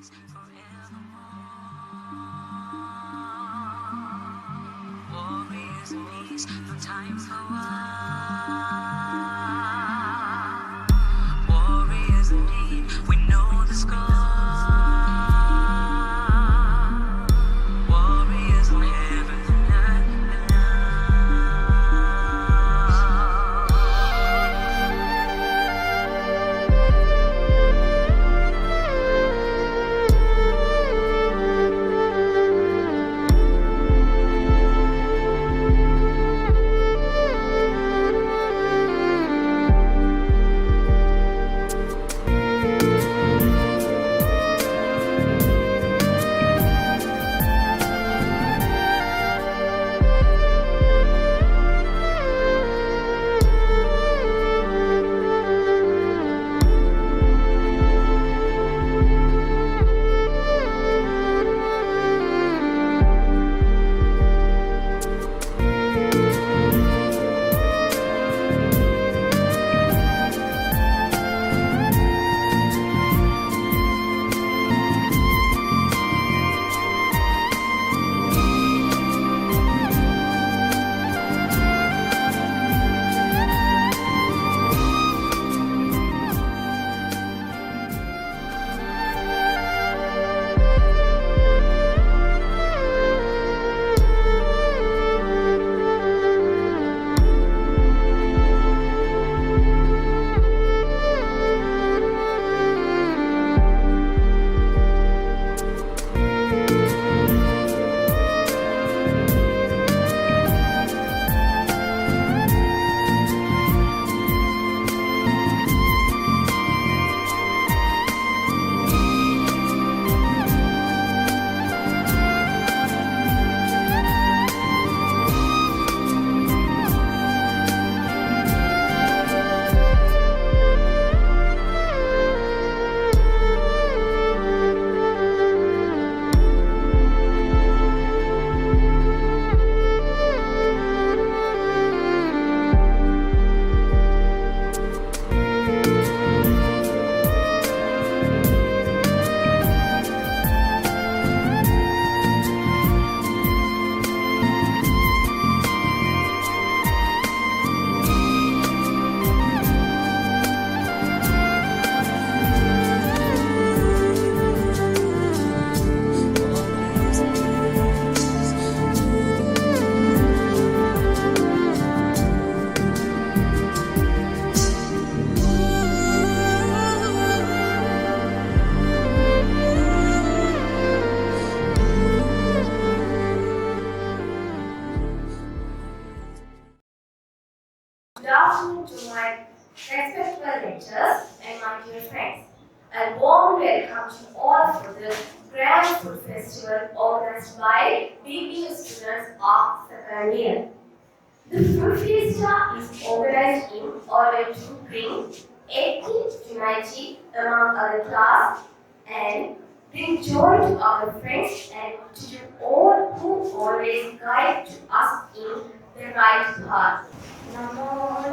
peace forevermore. Warriors and peace, no time for war. Warriors indeed, we know the score. Warriors in heaven and earth. Good afternoon to my respectful lecturers and my dear friends. A warm welcome to all for the grand food festival organized by BPU students of second year. The food fiesta is organized in order to bring ethnic unity among our class and bring joy to our friends and to all who always guide to us in the right path. Namo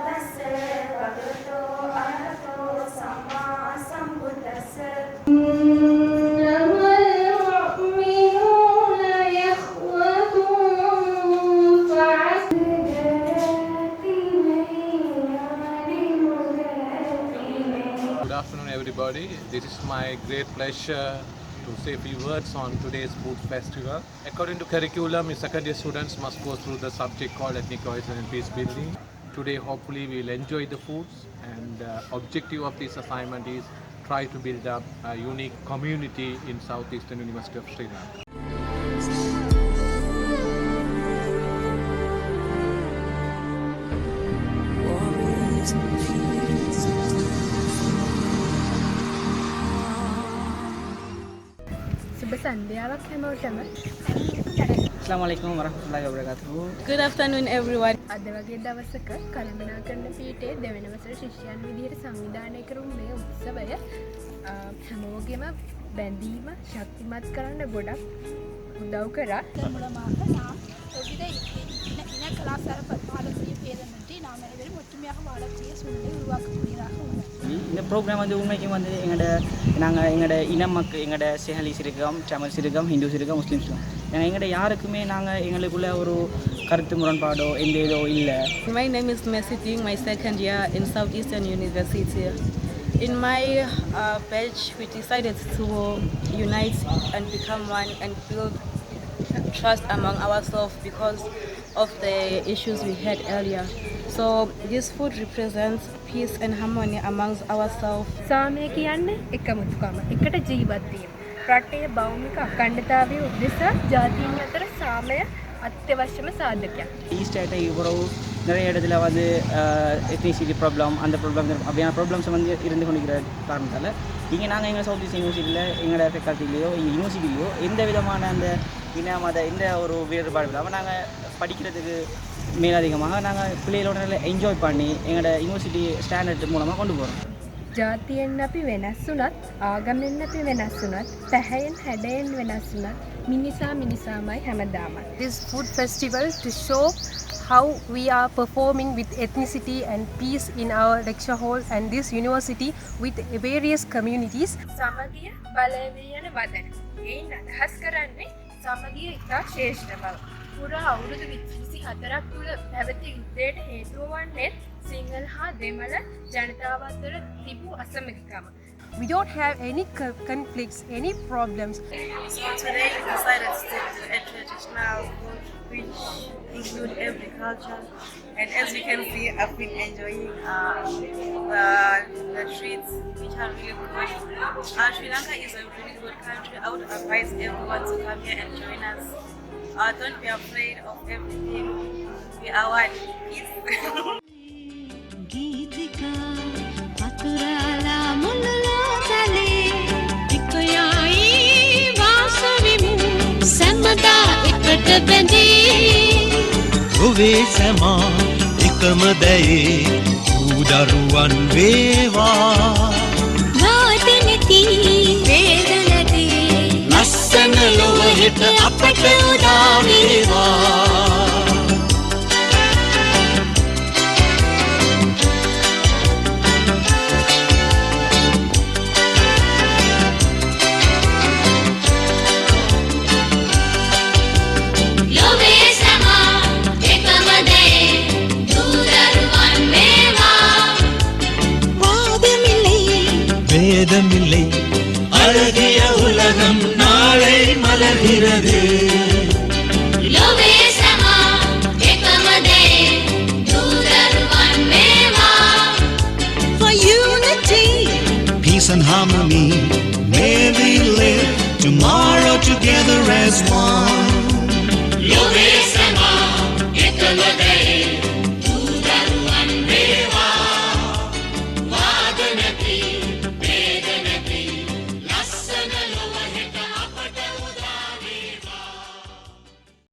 tassa bhagavato arahato samma sambuddhassa. Innamal mu'minuna ikhwatun fa'aslihu. Good afternoon, everybody. This is my great pleasure to say a few words on today's food festival. According to curriculum, second year students must go through the subject called Ethnic Cohesion and Peace Building. Today, hopefully, we will enjoy the foods, and objective of this assignment is try to build up a unique community in Southeastern University of Sri Lanka. Warriors and peace. සුබ සන්ධ්‍යාවක් හැමෝටම. Assalamualaikum warahmatullahi wabarakatuh. Good afternoon everyone. අද වගේ දවසක කළමනාකරන පීඨයේ දෙවන වසර ශිෂ්‍යයන් විදිහට සංවිධානය කරමු මේ උත්සවය හැමෝගෙම බැඳීම ශක්තිමත් කරන්න ගොඩක් උදව් කරා. மூலமாக நாம் எவ்வித இன கலாச்சார பாரம்பரிய பேதமின்றி நாம் அனைவரும் ஒற்றுமையாக வாழக்கூடிய சூழ்நிலை உருவாக்கக்கூடியதாக உள்ளது. இந்த ப்ரோக்ராம் வந்து உண்மைக்கும் வந்து எங்களோட இன மக்கள், எங்களோட செஹலிஸ் இருக்கோம், தமிழ்ஸ் இருக்கோம், ஹிந்துஸ் இருக்கோம், முஸ்லீம்ஸ் இருக்கோம். எங்கள்கிட்ட யாருக்குமே எங்களுக்குள்ள ஒரு கருத்து முரண்பாடோ எந்த இதோ இல்லை. My name is Messi Ting, my second year in Southeastern University. In my batch, we decided to unite and become one and build trust among ourselves because of the issues we had earlier. So this food represents peace and harmony amongst ourselves. සාමය කියන්නේ එකමුතුකම, එකට ජීවත් වීම. රටේ භෞමික අඛණ්ඩතාවය උදෙසා ජාතීන් අතර සාමය අත්‍යවශ්‍යම සාධකයක්. ஈஸ்டேட்டை இவ்வளவு நிறைய இடத்துல வந்து எத்னிசிட்டி ப்ராப்ளம், அந்த ப்ராப்ளம்ஸ் வந்து இருந்து கொண்டிருக்கிற காரணத்தால் இங்கே நாங்கள் எங்கள் சவுத் ஈஸ்ட் யூனிவர்சிட்டியில் எங்களோட ஃபேக்கல்ட்டிலேயோ யூனிவர்சிட்டிலேயோ எந்த விதமான அந்த இன மத எந்த ஒரு வேறுபாடு இல்லாமல் நாங்கள் படிக்கிறதுக்கு மேலதிகமாக நாங்கள் பிள்ளைகளோட நல்லா என்ஜாய் பண்ணி எங்களோட யூனிவர்சிட்டி ஸ்டாண்டர்ட் மூலமாக கொண்டு போகிறோம். ජාතියෙන් අපි වෙනස් වුණත්, ආගමෙන් අපි වෙනස් වුණත්, පැහැයෙන් හැඩයෙන් වෙනස් වුණත් මිනිසාමයි හැමදාමත්. This food festival to show how we are performing with ethnicity and peace in our lecture hall and this university with various communities. සමගිය බලය යන වදන. එයින් අදහස් කරන්නේ සමගිය ඉතා ශ්‍රේෂ්ඨ බව. පුරා අවුරුදු 24ක් තුළ පැවති යුද්ධයට හේතුව වන්නේ සිංහල හා දෙමළ ජනතාව අතර තිබූ අසමගිකම. We don't have any conflicts, any problems. So today we decided to do a traditional food which include every culture. And as you can see, I've been enjoying the treats which are really good. Sri Lanka is a really good country. I would advise everyone to come here and join us. Don't be afraid of everything. We are one. Peace. ගීතිකා අතුරාලා මුල්ලෝ තලේ එක්කයයි වාසවිමු සම්මතා එකට බැඳී ඔවේ සැමා එකම දැයේ උදරුවන් වේවා වාදිනති වේදනති ලස්සන ලොව හෙට අපට උදා වේවා வேதமில்லை அழகிய உலகம் நாளை மலர்கிறது For unity, peace and harmony, may we live tomorrow together as one.